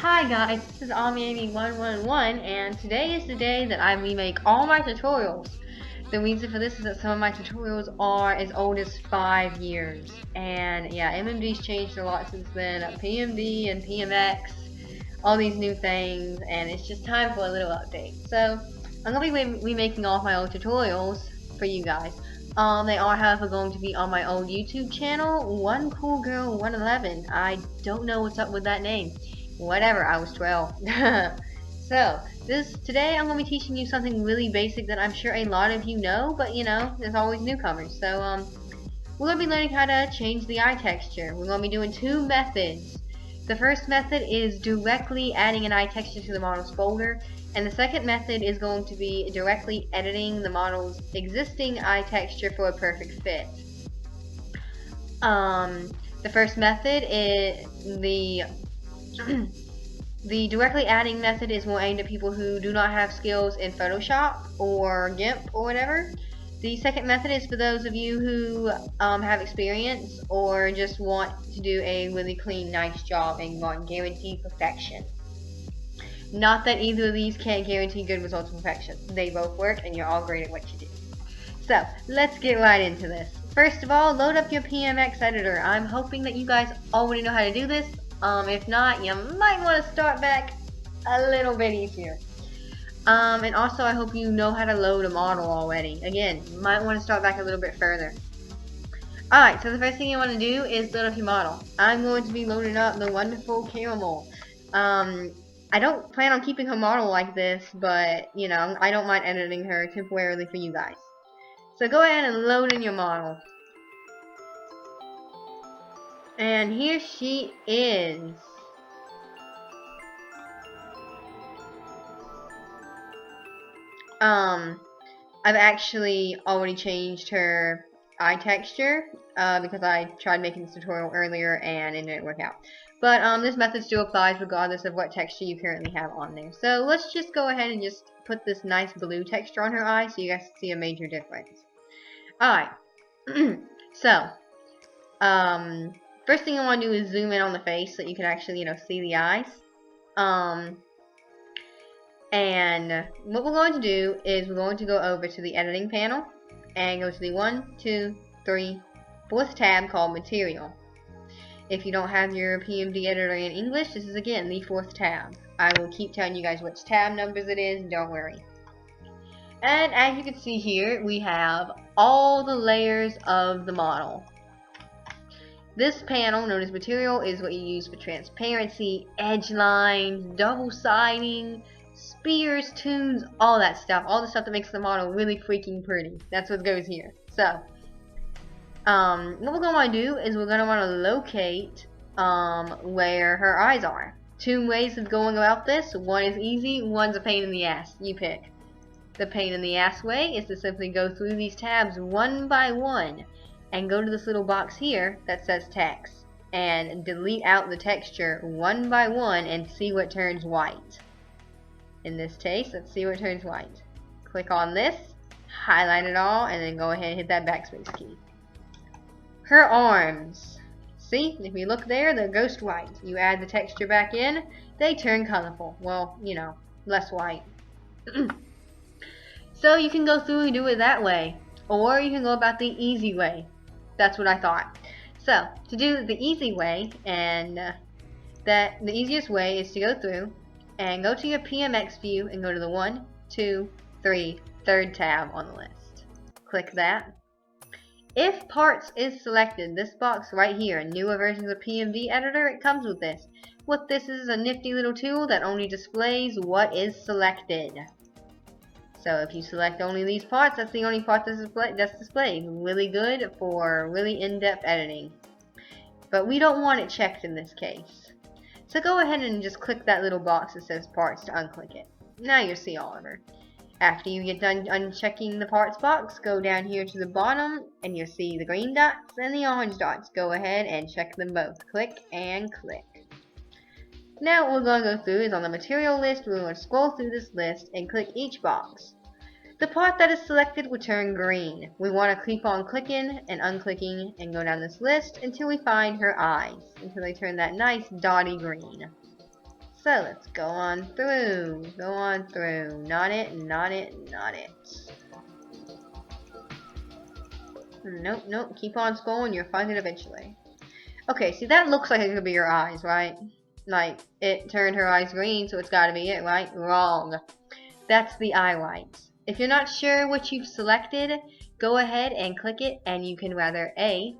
Hi guys, this is Amiamy 111 and today is the day that I remake all my tutorials. The reason for this is that some of my tutorials are as old as 5 years. And yeah, MMD's changed a lot since then. PMD and PMX, all these new things, and it's just time for a little update. So I'm going to be remaking all of my old tutorials for you guys. They are, however, going to be on my old YouTube channel, One Cool Girl 111. I don't know what's up with that name. Whatever, I was 12. So, today I'm going to be teaching you something really basic that I'm sure a lot of you know, but you know, there's always newcomers. So, we're going to be learning how to change the eye texture. We're going to be doing two methods. The first method is directly adding an eye texture to the model's folder, and the second method is going to be directly editing the model's existing eye texture for a perfect fit. The first method is the directly adding method is more aimed at people who do not have skills in Photoshop or GIMP or whatever. The second method is for those of you who have experience or just want to do a really clean, nice job and want guaranteed perfection. Not that either of these can't guarantee good results and perfection. They both work and you're all great at what you do. So, let's get right into this. First of all, load up your PMX editor. I'm hoping that you guys already know how to do this. If not, you might want to start back a little bit easier. And also I hope you know how to load a model already. Again, you might want to start back a little bit further. Alright, so the first thing you want to do is load up your model. I'm going to be loading up the wonderful Caramel. I don't plan on keeping her model like this, but, you know, I don't mind editing her temporarily for you guys. So go ahead and load in your model. And here she is. I've actually already changed her eye texture because I tried making this tutorial earlier and it didn't work out. But this method still applies regardless of what texture you currently have on there. So let's just go ahead and just put this nice blue texture on her eye so you guys see a major difference. Alright. So, first thing I want to do is zoom in on the face so you can actually, you know, see the eyes. And what we're going to do is we're going to go over to the editing panel and go to the 1, 2, 3, 4th tab called Material. If you don't have your PMD editor in English, this is again the 4th tab. I will keep telling you guys which tab numbers it is, don't worry. And as you can see here, we have all the layers of the model. This panel, known as Material, is what you use for transparency, edge lines, double siding, spears, tunes, all that stuff. All the stuff that makes the model really freaking pretty. That's what goes here. So, what we're going to want to do is we're going to want to locate where her eyes are. Two ways of going about this. One is easy, one's a pain in the ass. You pick. The pain in the ass way is to simply go through these tabs one by one and go to this little box here that says text and delete out the texture one by one and see what turns white. In this case, let's see what turns white. Click on this, highlight it all, and then go ahead and hit that backspace key. Her arms. See, if you look there, they're ghost white. You add the texture back in, they turn colorful. Well, you know, less white. So you can go through and do it that way, or you can go about the easy way. That's what I thought. So to do the easy way, and the easiest way is to go through and go to your PMX view and go to the 1, 2, 3, 3rd tab on the list. Click that. If parts is selected, this box right here, newer versions of PMD Editor, it comes with this. What this is a nifty little tool that only displays what is selected. So if you select only these parts, that's the only part that's displayed. Really good for really in-depth editing. But we don't want it checked in this case. So go ahead and just click that little box that says parts to unclick it. Now you'll see all of her. After you get done unchecking the parts box, go down here to the bottom and you'll see the green dots and the orange dots. Go ahead and check them both. Click and click. Now what we're going to go through is on the material list, we're going to scroll through this list and click each box. The part that is selected will turn green. We want to keep on clicking and unclicking and go down this list until we find her eyes, until they turn that nice dotty green. So let's go on through. Go on through. Not it, not it, not it. Nope, nope. Keep on scrolling. You'll find it eventually. Okay, see that looks like it could be your eyes, right? Like, it turned her eyes green, so it's gotta be it, right? Wrong. That's the eye whites. If you're not sure what you've selected, go ahead and click it, and you can rather A,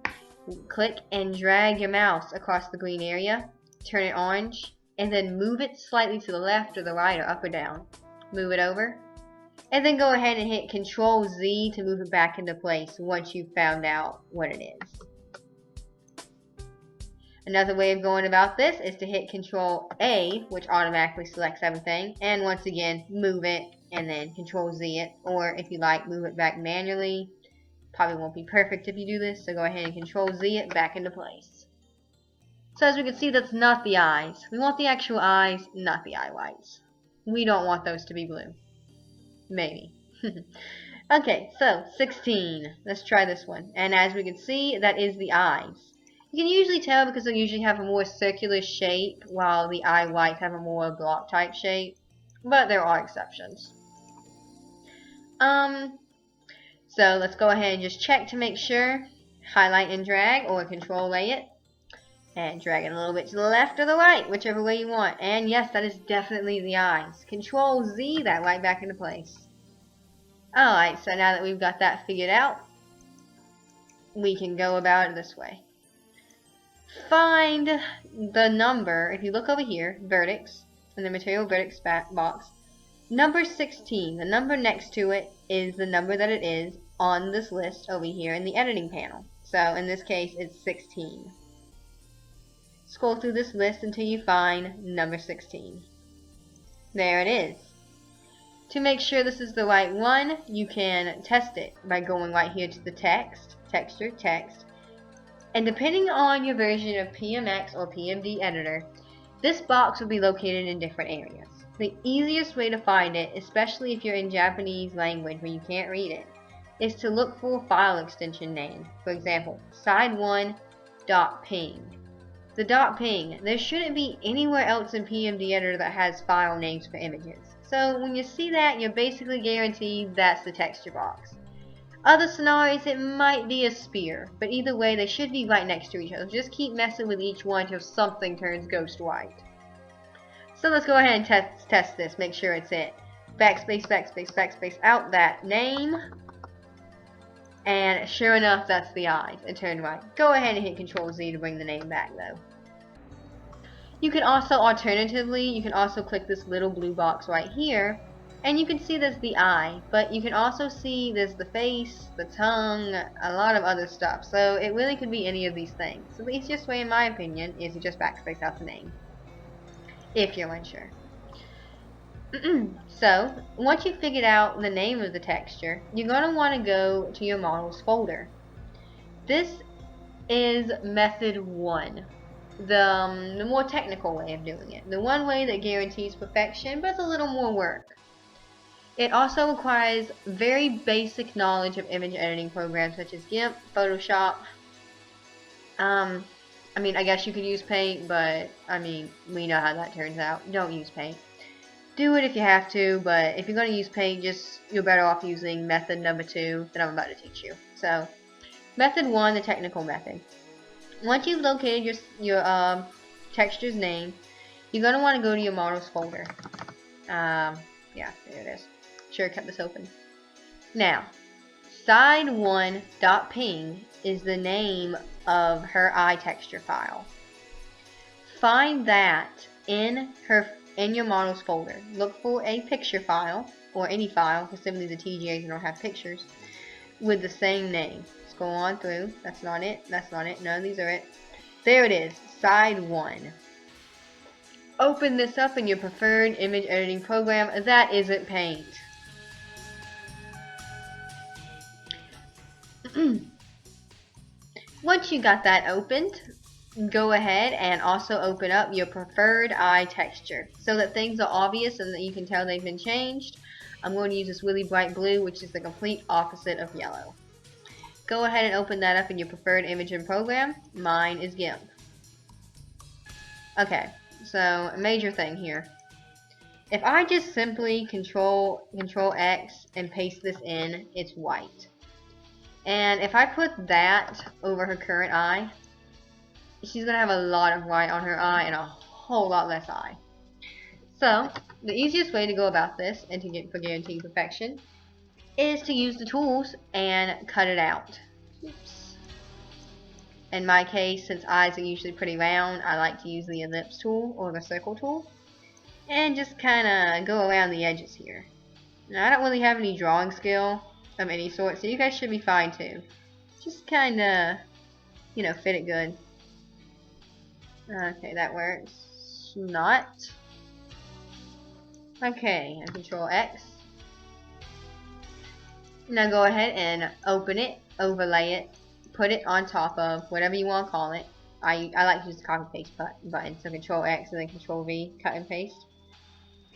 click and drag your mouse across the green area, turn it orange, and then move it slightly to the left or the right or up or down. Move it over. And then go ahead and hit Control Z to move it back into place once you've found out what it is. Another way of going about this is to hit Control A, which automatically selects everything, and once again move it and then Control Z it, or if you like, move it back manually. Probably won't be perfect if you do this, so go ahead and Control Z it back into place. So as we can see, that's not the eyes. We want the actual eyes, not the eye whites. We don't want those to be blue. Maybe. Okay, so 16. Let's try this one. And as we can see, that is the eyes. You can usually tell because they usually have a more circular shape, while the eye whites have a more block type shape. But there are exceptions. So let's go ahead and just check to make sure. Highlight and drag, or Control A it. And drag it a little bit to the left or the right, whichever way you want. And yes, that is definitely the eyes. Control Z that right back into place. Alright, so now that we've got that figured out, we can go about it this way. Find the number, if you look over here, verdicts, in the material verdicts box, number 16, the number next to it is the number that it is on this list over here in the editing panel. So in this case, it's 16. Scroll through this list until you find number 16. There it is. To make sure this is the right one, you can test it by going right here to the text, texture, text. And depending on your version of PMX or PMD Editor, this box will be located in different areas. The easiest way to find it, especially if you're in Japanese language where you can't read it, is to look for a file extension name. For example, side1.png. The .png, there shouldn't be anywhere else in PMD Editor that has file names for images. So when you see that, you're basically guaranteed that's the texture box. Other scenarios, it might be a spear, but either way, they should be right next to each other. Just keep messing with each one until something turns ghost white. So let's go ahead and test this, make sure it's it. Backspace, backspace, backspace out that name. And sure enough, that's the eyes. It turned right. Go ahead and hit Control Z to bring the name back though. You can also, alternatively, you can also click this little blue box right here, and you can see there's the eye, but you can also see there's the face, the tongue, a lot of other stuff. So it really could be any of these things. So the easiest way, in my opinion, is to just backspace out the name, if you're unsure. So, once you've figured out the name of the texture, you're going to want to go to your models folder. This is method 1, the more technical way of doing it. The one way that guarantees perfection, but it's a little more work. It also requires very basic knowledge of image editing programs such as GIMP, Photoshop. I mean, I guess you could use Paint, but I mean, we know how that turns out. Don't use Paint. Do it if you have to, but if you're going to use Paint, you're better off using method number 2 that I'm about to teach you. So, method 1, the technical method. Once you've located your texture's name, you're going to want to go to your models folder. Yeah, there it is. Sure, kept this open. Now, side1.png is the name of her eye texture file. Find that in your models folder. Look for a picture file, or any file, because some of these are TGAs don't have pictures, with the same name. Let's go on through. That's not it. That's not it. None of these are it. There it is. Side 1. Open this up in your preferred image editing program. That isn't Paint. Once you got that opened, go ahead and also open up your preferred eye texture so that things are obvious and that you can tell they've been changed. I'm going to use this really bright blue, which is the complete opposite of yellow. Go ahead and open that up in your preferred image and program. Mine is GIMP. Okay, So, a major thing here. If I just simply control X and paste this in, it's white. And if I put that over her current eye, she's going to have a lot of white on her eye and a whole lot less eye. So, the easiest way to go about this and to get for guaranteed perfection is to use the tools and cut it out. Oops. In my case, since eyes are usually pretty round, I like to use the ellipse tool or the circle tool and just kind of go around the edges here. Now, I don't really have any drawing skill of any sort, so you guys should be fine too. Just kind of, you know, fit it good. Okay, that works. Not. Okay, and control X. Now go ahead and open it, overlay it, put it on top of whatever you want to call it. I like to use the copy paste button, so control X and then control V, cut and paste.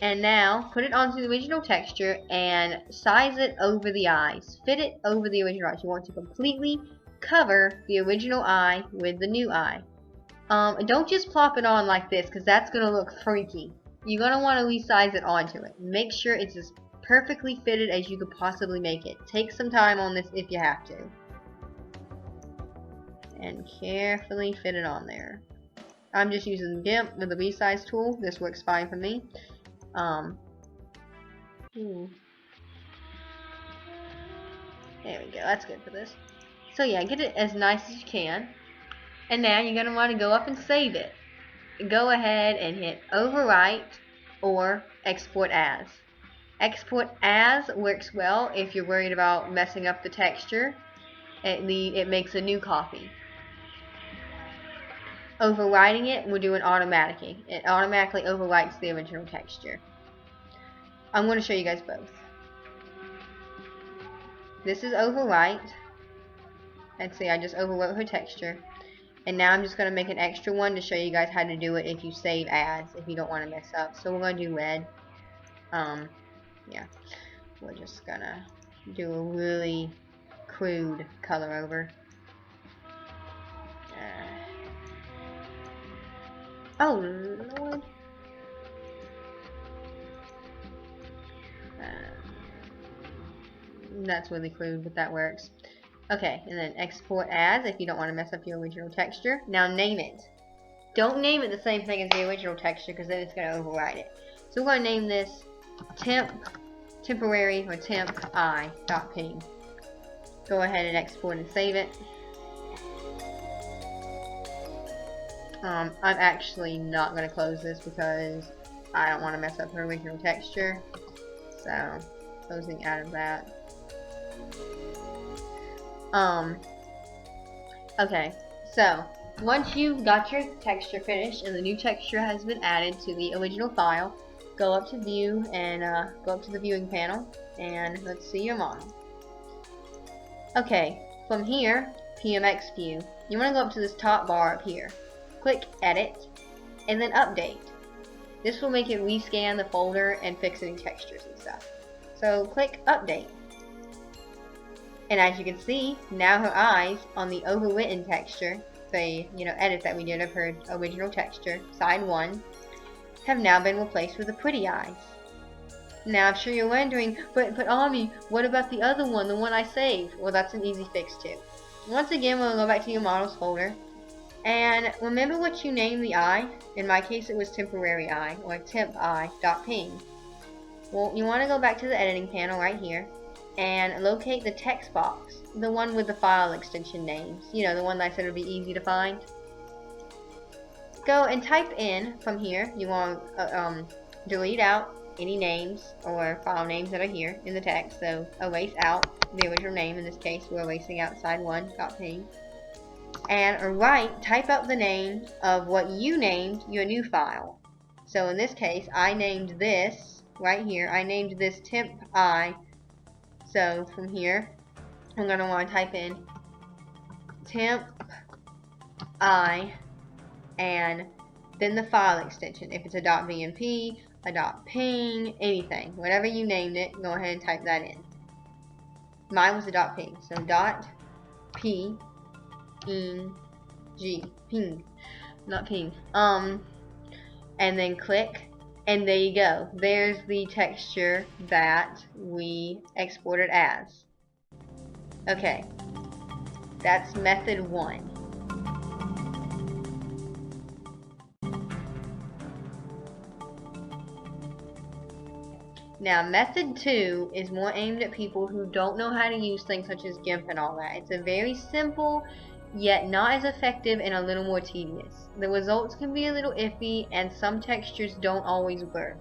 And now put it onto the original texture and size it over the eyes. Fit it over the original eyes. You want to completely cover the original eye with the new eye. Don't just plop it on like this, because that's going to look freaky. You're going to want to resize it onto it. Make sure it's as perfectly fitted as you could possibly make it. Take some time on this if you have to. And carefully fit it on there. I'm just using the GIMP with the resize tool. This works fine for me. There we go, that's good for this. So yeah, get it as nice as you can. And now you're going to want to go up and save it. Go ahead and hit overwrite or export as. Export as works well if you're worried about messing up the texture. It makes a new copy. Overwriting it will do an automatically. It automatically overwrites the original texture. I'm going to show you guys both. This is overwrite. Let's see, I just overwrote her texture. And now I'm just going to make an extra one to show you guys how to do it if you save as, if you don't want to mess up. So we're going to do red. Yeah. We're just going to do a really crude color over. Oh, Lord. That's really crude, but that works. Okay, and then export as if you don't want to mess up your original texture. Now name it. Don't name it the same thing as the original texture, because then it's going to override it. So we're going to name this temporary or temp I.ping. Go ahead and export and save it. I'm actually not going to close this because I don't want to mess up her original texture. So, closing out of that. Okay, so once you've got your texture finished and the new texture has been added to the original file, go up to view and go up to the viewing panel and let's see your model. Okay, from here, PMX view, you want to go up to this top bar up here. Click edit and then update. This will make it rescan the folder and fix any textures and stuff. So click update. And as you can see, now her eyes on the overwritten texture, the edit that we did of her original texture, side 1, have now been replaced with the pretty eyes. Now I'm sure you're wondering, but Ami, what about the other one, the one I saved? Well, that's an easy fix too. Once again, we'll go back to your models folder, and remember what you named the eye. In my case, it was temporary eye or temp eye.ping. Well, you want to go back to the editing panel right here and locate the text box, the one with the file extension names, the one that I said would be easy to find. Go and type in from here. You want to delete out any names or file names that are here in the text, so erase out the original name. In this case, we're erasing out side 1.ping, and type out the name of what you named your new file. So in this case, I named this right here, I named this temp I. So from here, I'm going to want to type in temp I and then the file extension. If it's a .vnp, a .ping, anything, whatever you named it, go ahead and type that in. Mine was a .ping, so .png, ping, not ping. and then click, and there you go. There's the texture that we exported as. Okay, that's method 1. Now, method 2 is more aimed at people who don't know how to use things such as GIMP and all that. It's a very simple, yet not as effective and a little more tedious. The results can be a little iffy, and some textures don't always work.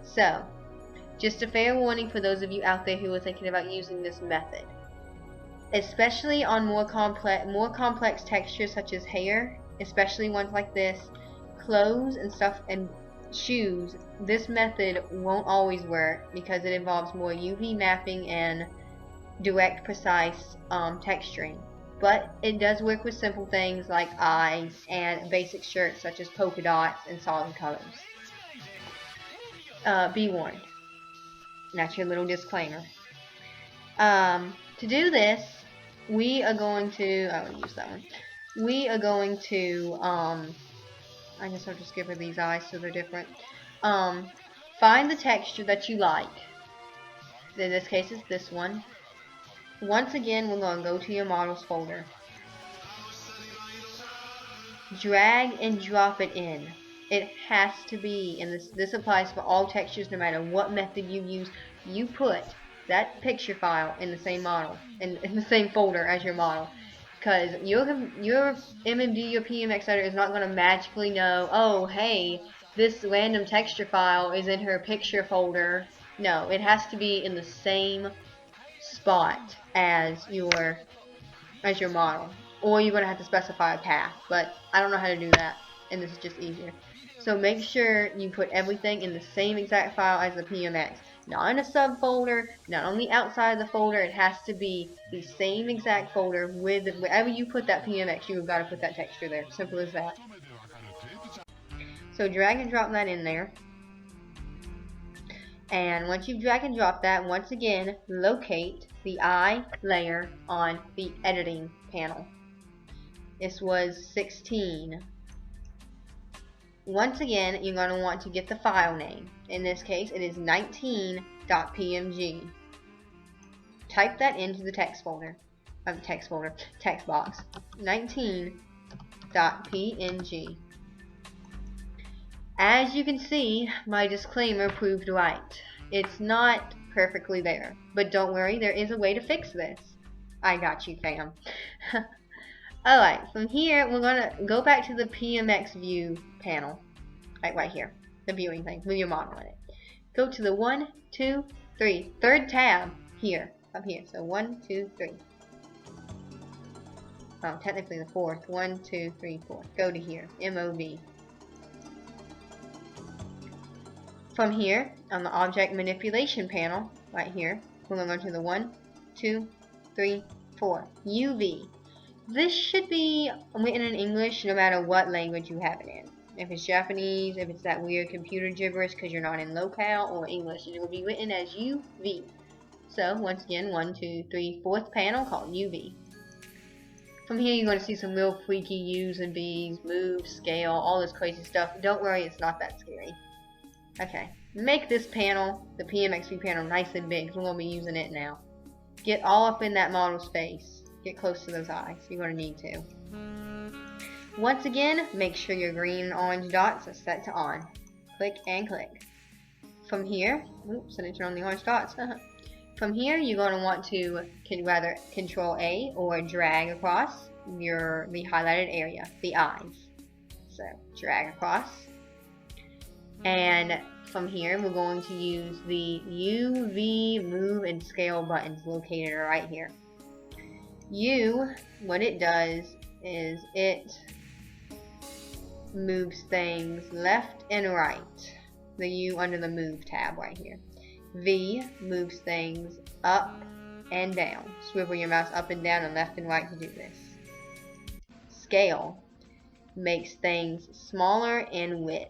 So, just a fair warning for those of you out there who are thinking about using this method. Especially on more complex textures such as hair, especially ones like this, clothes and stuff, and shoes, this method won't always work because it involves more UV mapping and direct, precise texturing. But it does work with simple things like eyes and basic shirts such as polka dots and solid colors. Be warned. That's your little disclaimer. To do this, we are going to, I will use that one. We are going to, I guess I'll just give her these eyes so they're different. Find the texture that you like. In this case, it's this one. Once again, we're going to go to your models folder. Drag and drop it in. It has to be, and this applies for all textures no matter what method you use. You put that picture file in the same model, in the same folder as your model. Because your MMD, your PMX editor is not going to magically know, oh, hey, this random texture file is in her picture folder. No, it has to be in the same spot as your model. Or you're going to have to specify a path. But I don't know how to do that, and this is just easier. So make sure you put everything in the same exact file as the PMX. Not in a subfolder, not on the outside of the folder. It has to be the same exact folder with wherever you put that PMX, you've got to put that texture there. Simple as that. So drag and drop that in there. And once you've drag and dropped that, once again, locate the eye layer on the editing panel. This was 16. Once again, you're going to want to get the file name. In this case, it is 19.pmg. Type that into the text folder. Text box. 19.pmg. As you can see, my disclaimer proved right. It's not perfectly there, but don't worry, there is a way to fix this. I got you, fam. Alright, from here, we're going to go back to the PMX view panel. Right here. The viewing thing with your model in it. Go to the 1, 2, 3. Third tab here. Up here. So 1, 2, 3. Oh, technically the fourth. 1, 2, 3, 4. Go to here. MOV. From here, on the object manipulation panel, right here, we're going to go to the 1, 2, 3, 4. UV. This should be written in English no matter what language you have it in. If it's Japanese, if it's that weird computer gibberish because you're not in locale, or English, it will be written as UV. So, once again, 1, 2, 3, fourth panel called UV. From here, you're going to see some real freaky U's and V's, move, scale, all this crazy stuff. Don't worry, it's not that scary. Okay, make this panel, the PMX view panel, nice and big. We're going to be using it now. Get all up in that model's face. Get close to those eyes. You're going to need to. Once again, make sure your green and orange dots are set to on. Click and click. From here, oops, I didn't turn on the orange dots. From here, you're going to want to rather Control A or drag across the highlighted area, the eyes. So drag across. And from here, we're going to use the UV move and scale buttons located right here. U, what it does is it moves things left and right. The U under the move tab right here. V moves things up and down. Swivel your mouse up and down and left and right to do this. Scale makes things smaller in width.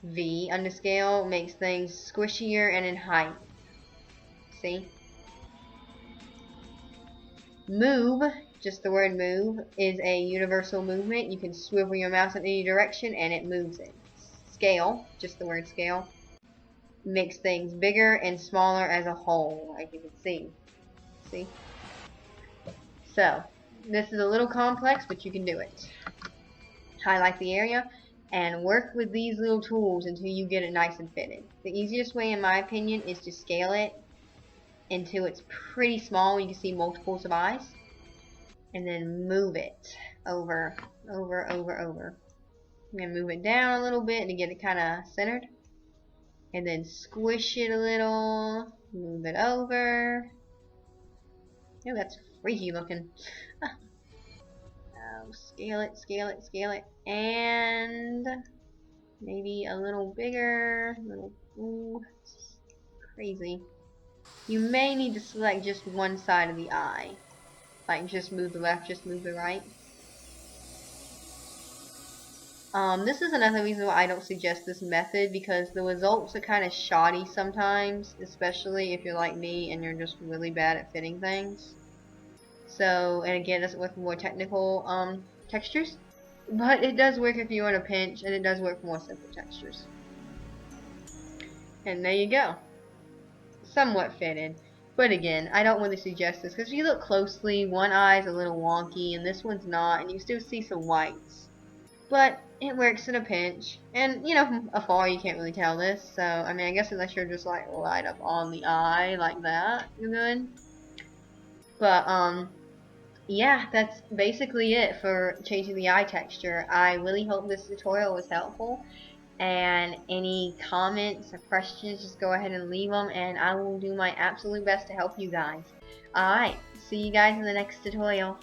V under scale makes things squishier and in height. See? Move just the word move, is a universal movement. You can swivel your mouse in any direction and it moves it. Scale, just the word scale, makes things bigger and smaller as a whole, like you can see. See? So, this is a little complex, but you can do it. Highlight the area and work with these little tools until you get it nice and fitted. The easiest way, in my opinion, is to scale it until it's pretty small. You can see multiples of eyes. And then move it over. I'm going to move it down a little bit to get it kind of centered. And then squish it a little. Move it over. Oh, that's freaky looking. Scale it. And maybe a little bigger. Ooh, crazy. You may need to select just one side of the eye. Like just move the left, just move the right. This is another reason why I don't suggest this method, because the results are kind of shoddy sometimes, especially if you're like me and you're just really bad at fitting things. So, and again, it doesn't work for more technical textures, but it does work if you want a pinch, and it does work for more simple textures. And there you go. Somewhat fitted. But again, I don't really suggest this, because if you look closely, one eye is a little wonky, and this one's not, and you still see some whites. But it works in a pinch, and you know, from afar you can't really tell this, so I mean, I guess unless you're just like right up on the eye like that, you're good. But yeah, that's basically it for changing the eye texture. I really hope this tutorial was helpful, and any comments or questions, just go ahead and leave them, and I will do my absolute best to help you guys. Alright, see you guys in the next tutorial.